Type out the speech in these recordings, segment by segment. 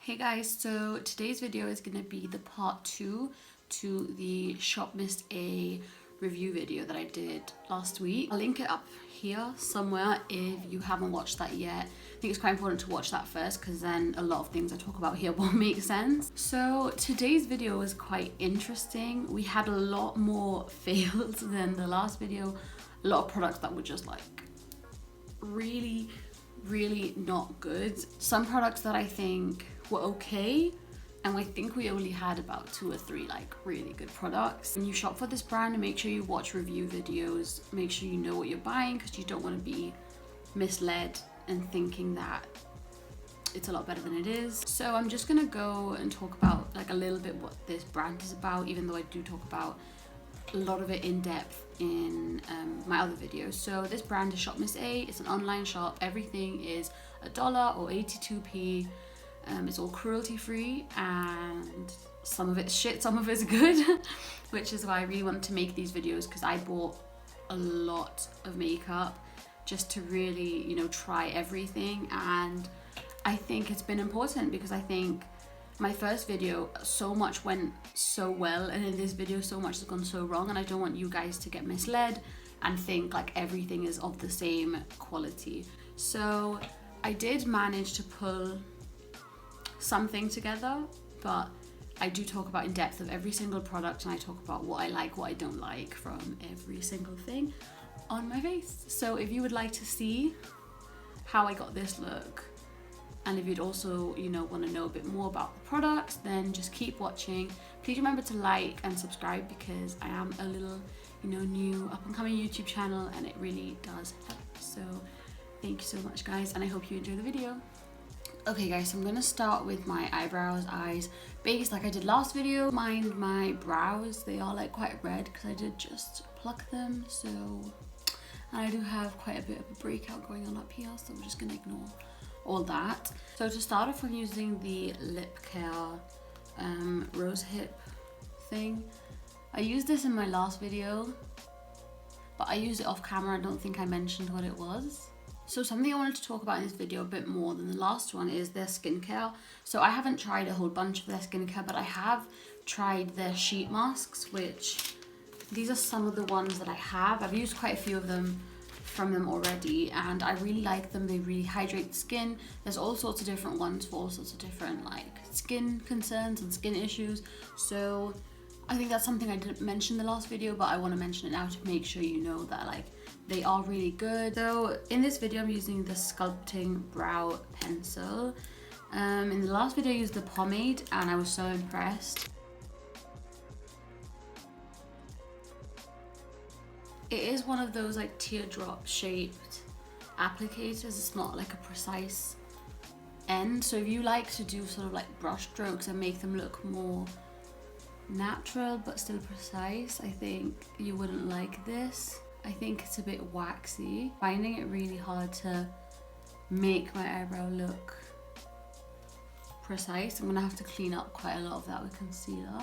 Hey guys, so today's video is going to be the part 2 to the Shopmissa review video that I did last week. I'll link it up here somewhere if you haven't watched that yet. I think it's quite important to watch that first because then a lot of things I talk about here won't make sense. So today's video was quite interesting. We had a lot more fails than the last video. A lot of products that were just like really not good. Some products that I think were okay, and I think we only had about 2 or 3 like really good products. When you shop for this brand, make sure you watch review videos, make sure you know what you're buying because you don't want to be misled and thinking that it's a lot better than it is. So I'm just gonna go and talk about like a little bit what this brand is about, even though I do talk about a lot of it in depth in my other videos. So this brand is Shopmissa. It's an online shop. Everything is $1 or 82p. It's all cruelty free, and some of it's shit, some of it's good, which is why I really wanted to make these videos, because I bought a lot of makeup just to really, you know, try everything. And I think it's been important because I think my first video, so much went so well, and in this video so much has gone so wrong, and I don't want you guys to get misled and think like everything is of the same quality. So I did manage to pull something together, but I do talk about in depth of every single product, and I talk about what I like, what I don't like from every single thing on my face. So if you would like to see how I got this look, and if you'd also, you know, want to know a bit more about the products, then just keep watching. Please remember to like and subscribe because I am a little, you know, new up and coming YouTube channel, and it really does help. So thank you so much guys, and I hope you enjoy the video. Okay guys, so I'm gonna start with my eyebrows, eyes, base like I did last video. Mind my brows, they are like quite red because I did just pluck them. So, and I do have quite a bit of a breakout going on up here, so we're just gonna ignore all that. So to start off, I'm using the lip care rose hip thing. I used this in my last video, but I used it off camera. I don't think I mentioned what it was. So something I wanted to talk about in this video a bit more than the last one is their skincare. So I haven't tried a whole bunch of their skincare, but I have tried their sheet masks, which these are some of the ones that I have. I've used quite a few of them from them already, and I really like them. They really hydrate the skin. There's all sorts of different ones for all sorts of different like skin concerns and skin issues. So I think that's something I didn't mention in the last video, but I want to mention it now to make sure you know that like they are really good. So in this video I'm using the sculpting brow pencil. In the last video I used the pomade and I was so impressed. It is one of those like teardrop shaped applicators. It's not like a precise end. So if you like to do sort of like brush strokes and make them look more natural but still precise, I think you wouldn't like this. I think it's a bit waxy. Finding it really hard to make my eyebrow look precise. I'm gonna have to clean up quite a lot of that with concealer.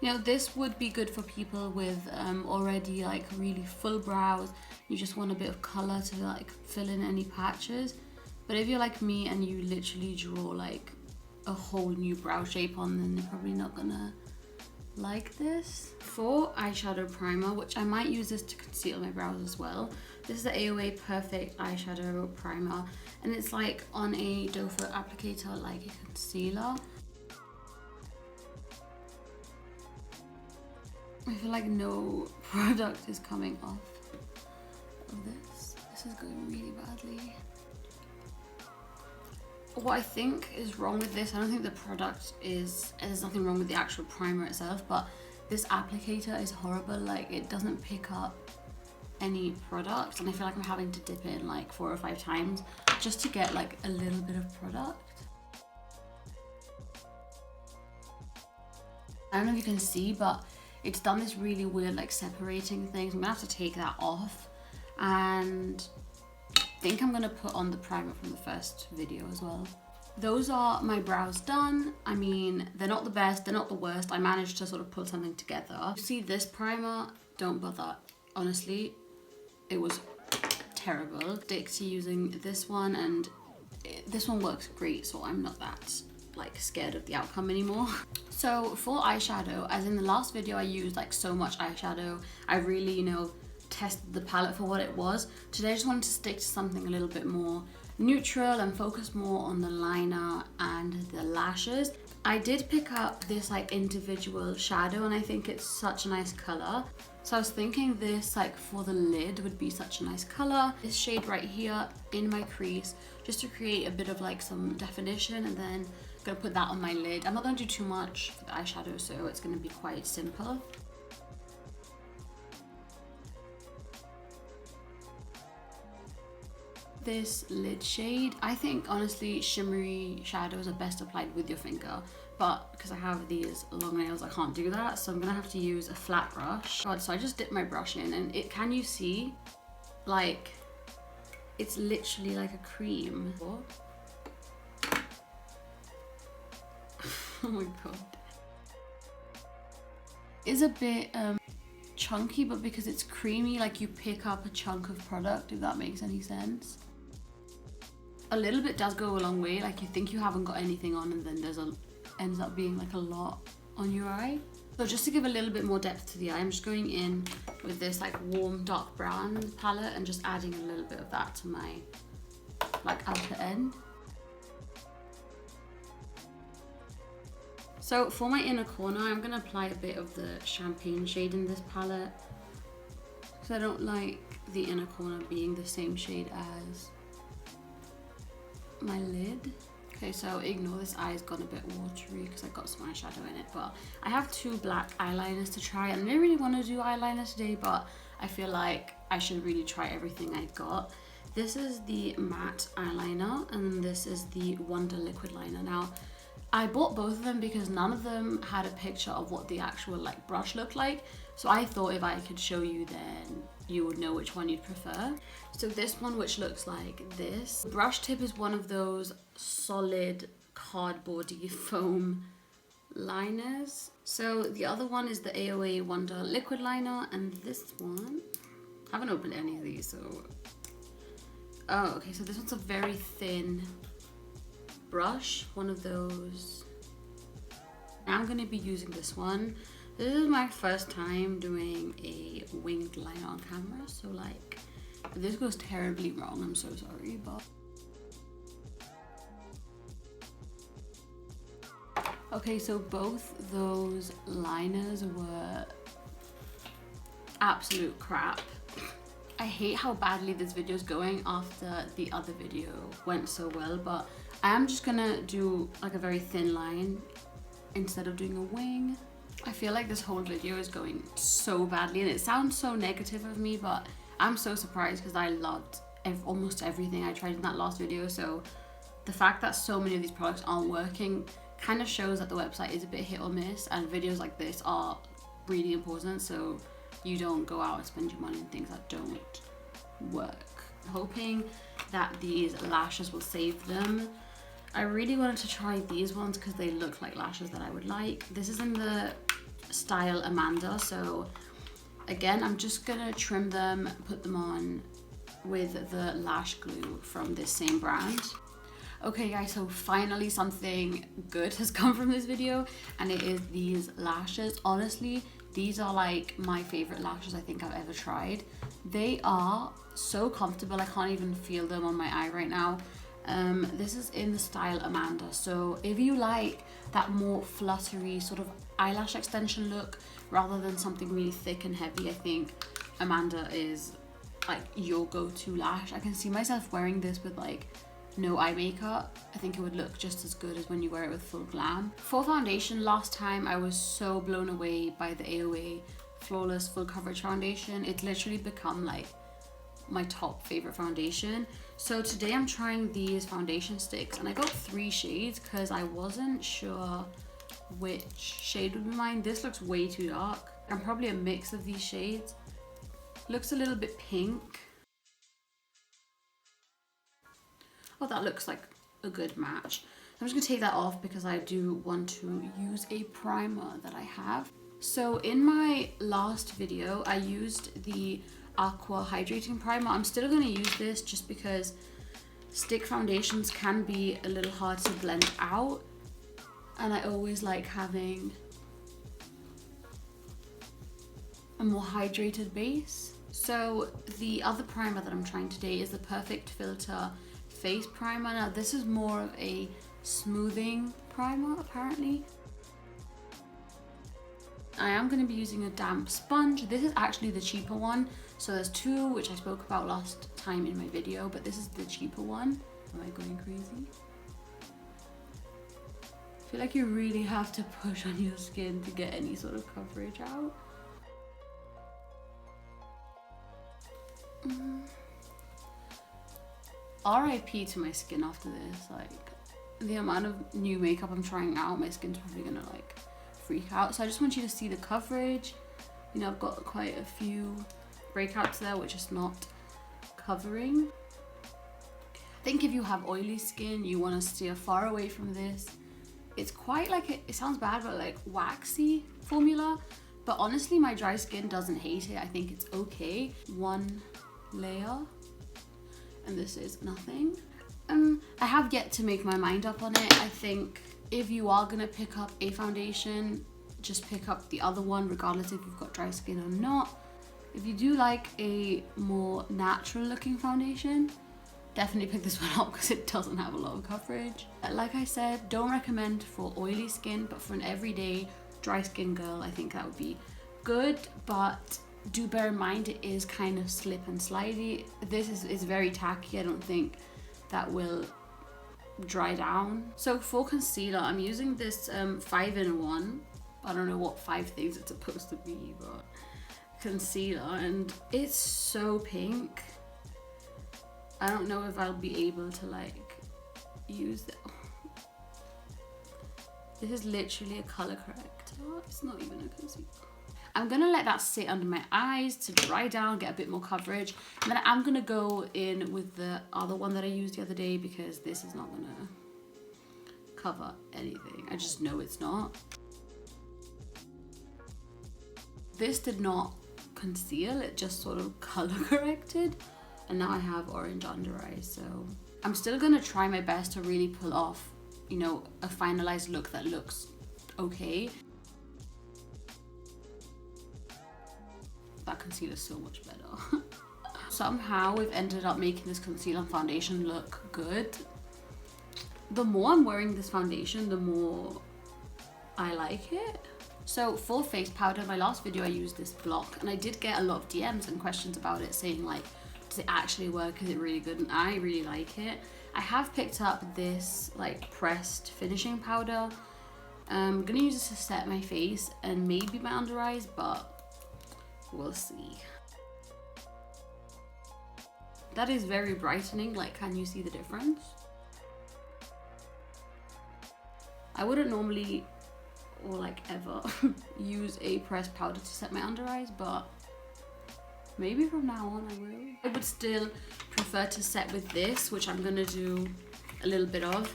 You know, this would be good for people with already like really full brows. You just want a bit of color to like fill in any patches. But if you're like me and you literally draw like a whole new brow shape on, then you're probably not gonna like this. For eyeshadow primer, which I might use this to conceal my brows as well. This is the AOA Perfect Eyeshadow Primer, and it's like on a doe foot applicator like a concealer. I feel like no product is coming off of this. This is going really badly. What I think is wrong with this, I don't think the product is, there's nothing wrong with the actual primer itself, but this applicator is horrible. Like it doesn't pick up any product, and I feel like I'm having to dip it in like 4 or 5 times just to get like a little bit of product. I don't know if you can see, but it's done this really weird like separating thing. So I'm gonna have to take that off, and I think I'm gonna put on the primer from the first video as well. Those are my brows done. I mean, they're not the best, they're not the worst. I managed to sort of pull something together. You see this primer, don't bother. Honestly, it was terrible. Stick to using this one, and this one works great, so I'm not that like scared of the outcome anymore. So for eyeshadow, as in the last video I used like so much eyeshadow, I really, you know, tested the palette for what it was. Today I just wanted to stick to something a little bit more neutral and focus more on the liner and the lashes. I did pick up this like individual shadow, and I think it's such a nice color. So I was thinking this like for the lid would be such a nice color. This shade right here in my crease, just to create a bit of like some definition, and then I'm gonna put that on my lid. I'm not gonna do too much for the eyeshadow, so it's gonna be quite simple. This lid shade, I think honestly shimmery shadows are best applied with your finger, but because I have these long nails I can't do that, so I'm gonna have to use a flat brush. God, so I just dipped my brush in, and it, can you see, like it's literally like a cream. Oh my god, it's a bit chunky, but because it's creamy, like you pick up a chunk of product, if that makes any sense. A little bit does go a long way, like you think you haven't got anything on, and then ends up being like a lot on your eye. So just to give a little bit more depth to the eye, I'm just going in with this like warm dark brown palette and just adding a little bit of that to my like outer end. So for my inner corner, I'm gonna apply a bit of the champagne shade in this palette, because I don't like the inner corner being the same shade as my lid. Okay, so ignore this eye's gone a bit watery because I got some eyeshadow in it, but I have two black eyeliners to try, and I didn't really want to do eyeliner today, but I feel like I should really try everything I got. This is the matte eyeliner, and this is the Wonder liquid liner. Now, I bought both of them because none of them had a picture of what the actual like brush looked like, so I thought if I could show you, then you would know which one you'd prefer. So this one, which looks like this, brush tip is one of those solid cardboardy foam liners. So the other one is the AOA Wonder liquid liner, and this one, I haven't opened any of these, so oh okay, so this one's a very thin brush, one of those. I'm gonna be using this one. This is my first time doing a winged liner on camera, so like if this goes terribly wrong, I'm so sorry, but okay, so both those liners were absolute crap. I hate how badly this video is going after the other video went so well, but I am just gonna do like a very thin line instead of doing a wing. I feel like this whole video is going so badly, and it sounds so negative of me, but I'm so surprised because I loved almost everything I tried in that last video. So the fact that so many of these products aren't working kind of shows that the website is a bit hit or miss, and videos like this are really important, so you don't go out and spend your money on things that don't work. I'm hoping that these lashes will save them. I really wanted to try these ones because they look like lashes that I would like. This is in the style Amanda, so again, I'm just gonna trim them, put them on with the lash glue from this same brand. Okay guys, so finally something good has come from this video, and it is these lashes. Honestly, these are like my favorite lashes I think I've ever tried. They are so comfortable, I can't even feel them on my eye right now. This is in the style Amanda, so if you like that more fluttery sort of eyelash extension look rather than something really thick and heavy, I think Amanda is like your go-to lash. I can see myself wearing this with like no eye makeup. I think it would look just as good as when you wear it with full glam. For foundation, last time I was so blown away by the AOA Flawless Full Coverage Foundation. It's literally become like my top favorite foundation. So today I'm trying these foundation sticks, and I got 3 shades because I wasn't sure which shade would be mine. This looks way too dark. I'm probably a mix of these shades. Looks a little bit pink. Oh, that looks like a good match. I'm just gonna take that off because I do want to use a primer that I have. So in my last video, I used the Aqua Hydrating Primer. I'm still going to use this just because stick foundations can be a little hard to blend out, and I always like having a more hydrated base. So the other primer that I'm trying today is the Perfect Filter Face Primer. Now this is more of a smoothing primer apparently. I am going to be using a damp sponge. This is actually the cheaper one. So there's two which I spoke about last time in my video, but this is the cheaper one. Am I going crazy? I feel like you really have to push on your skin to get any sort of coverage out. RIP to my skin after this. Like, the amount of new makeup I'm trying out, my skin's probably gonna like freak out. So I just want you to see the coverage. You know, I've got quite a few breakouts there which is not covering. I think if you have oily skin, you want to steer far away from this. It's quite like, it sounds bad, but like waxy formula. But honestly, my dry skin doesn't hate it. I think it's okay. One layer, and this is nothing. I have yet to make my mind up on it. I think if you are gonna pick up a foundation, just pick up the other one regardless if you've got dry skin or not. If you do like a more natural looking foundation, definitely pick this one up because it doesn't have a lot of coverage. Like I said, don't recommend for oily skin, but for an everyday dry skin girl, I think that would be good. But do bear in mind it is kind of slip and slidey. This is very tacky. I don't think that will dry down. So for concealer, I'm using this 5-in-1. I don't know what 5 things it's supposed to be, but concealer, and it's so pink. I don't know if I'll be able to like use it. This is literally a color corrector. It's not even a concealer. I'm gonna let that sit under my eyes to dry down, get a bit more coverage, and then I'm gonna go in with the other one that I used the other day because this is not gonna cover anything. I just know it's not. This did not conceal, it just sort of color corrected, and now I have orange under eyes. So I'm still gonna try my best to really pull off, you know, a finalized look that looks okay. That concealer is so much better. Somehow we've ended up making this concealer and foundation look good. The more I'm wearing this foundation, the more I like it. So for face powder, my last video I used this block, and I did get a lot of DMs and questions about it saying like, does it actually work? Is it really good? And I really like it. I have picked up this like pressed finishing powder. I'm gonna use this to set my face and maybe my under eyes, but we'll see. That is very brightening. Like, can you see the difference? I wouldn't normally or like ever use a pressed powder to set my under eyes, but maybe from now on I will. I would still prefer to set with this, which I'm gonna do a little bit of.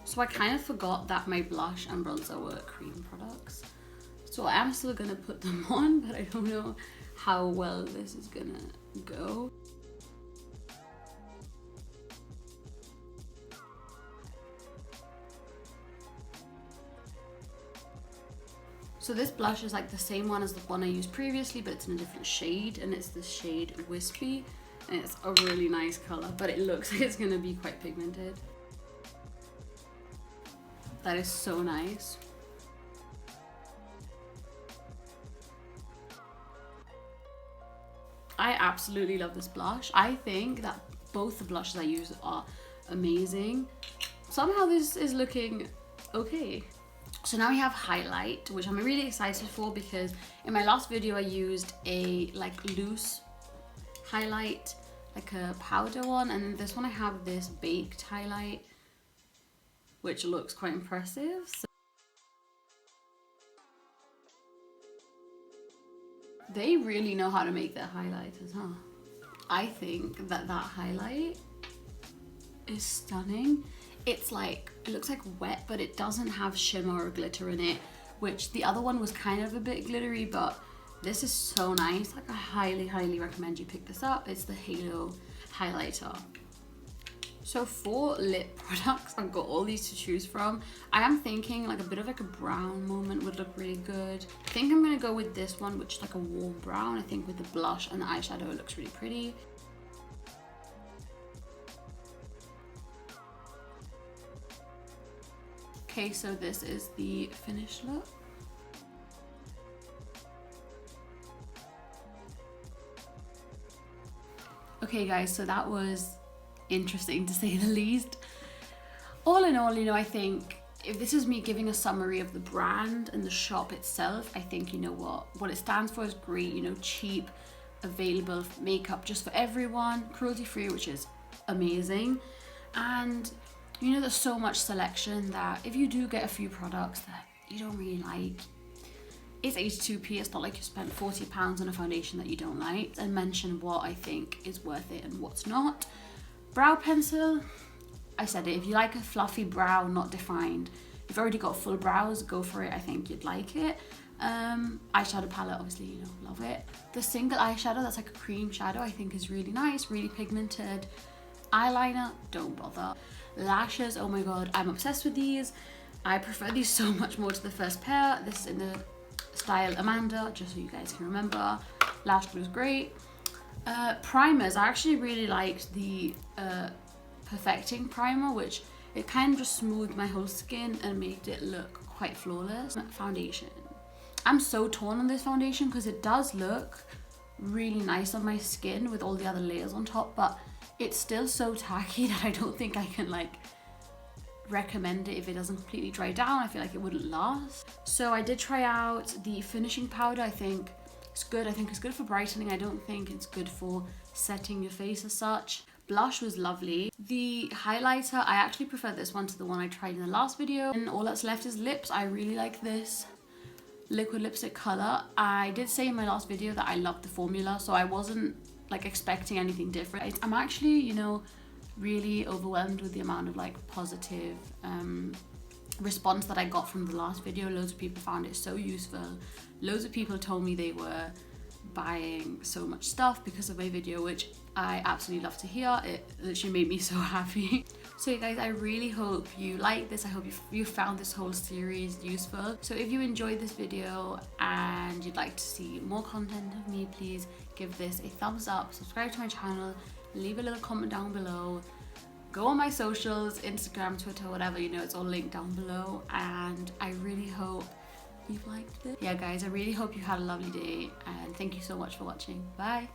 So I kind of forgot that my blush and bronzer were cream products. So I am still gonna put them on, but I don't know how well this is gonna go. So this blush is like the same one as the one I used previously, but it's in a different shade, and it's the shade Wispy, and it's a really nice color, but it looks like it's gonna be quite pigmented. That is so nice. I absolutely love this blush. I think that both the blushes I use are amazing. Somehow this is looking okay. So now we have highlight, which I'm really excited for because in my last video I used a like loose highlight, like a powder one, and in this one I have this baked highlight, which looks quite impressive. So they really know how to make their highlighters, huh? I think that that highlight is stunning. It's like, it looks like wet, but it doesn't have shimmer or glitter in it, which the other one was kind of a bit glittery, but this is so nice. Like, I highly recommend you pick this up. It's the Halo highlighter. So for lip products, I've got all these to choose from. I am thinking like a bit of like a brown moment would look really good. I think I'm gonna go with this one, which is like a warm brown. I think with the blush and the eyeshadow, it looks really pretty. Okay, so this is the finished look. Okay guys, so that was interesting to say the least. All in all, you know, I think if this is me giving a summary of the brand and the shop itself, I think, you know, what it stands for is great. You know, cheap, available makeup just for everyone, cruelty free, which is amazing. And you know, there's so much selection that if you do get a few products that you don't really like, it's 82p. It's not like you spent £40 on a foundation that you don't like. And mention what I think is worth it and what's not. Brow pencil, I said it, if you like a fluffy brow, not defined, you've already got full brows, go for it. I think you'd like it. Eyeshadow palette, obviously, you know, love it. The single eyeshadow, that's like a cream shadow, I think is really nice, really pigmented. Eyeliner, don't bother. Lashes, oh my god, I'm obsessed with these. I prefer these so much more to the first pair. This is in the style Amanda, just so you guys can remember. Lash glue is great. Primers, I actually really liked the Perfecting primer, which it kind of just smoothed my whole skin and made it look quite flawless. Foundation, I'm so torn on this foundation because it does look really nice on my skin with all the other layers on top, but it's still so tacky that I don't think I can like recommend it if it doesn't completely dry down. I feel like it wouldn't last. So I did try out the finishing powder. I think it's good. I think it's good for brightening. I don't think it's good for setting your face as such. Blush was lovely. The highlighter, I actually prefer this one to the one I tried in the last video. And all that's left is lips. I really like this liquid lipstick color. I did say in my last video that I loved the formula, so I wasn't like expecting anything different. I'm actually, you know, really overwhelmed with the amount of like positive response that I got from the last video. Loads of people found it so useful. Loads of people told me they were buying so much stuff because of my video, which I absolutely love to hear. It literally made me so happy. So you guys, I really hope you like this. I hope you found this whole series useful. So if you enjoyed this video and you'd like to see more content of me, please give this a thumbs up, subscribe to my channel, leave a little comment down below, go on my socials, Instagram, Twitter, whatever, you know, it's all linked down below. And I really hope you've liked it. Yeah guys, I really hope you had a lovely day, and thank you so much for watching. Bye.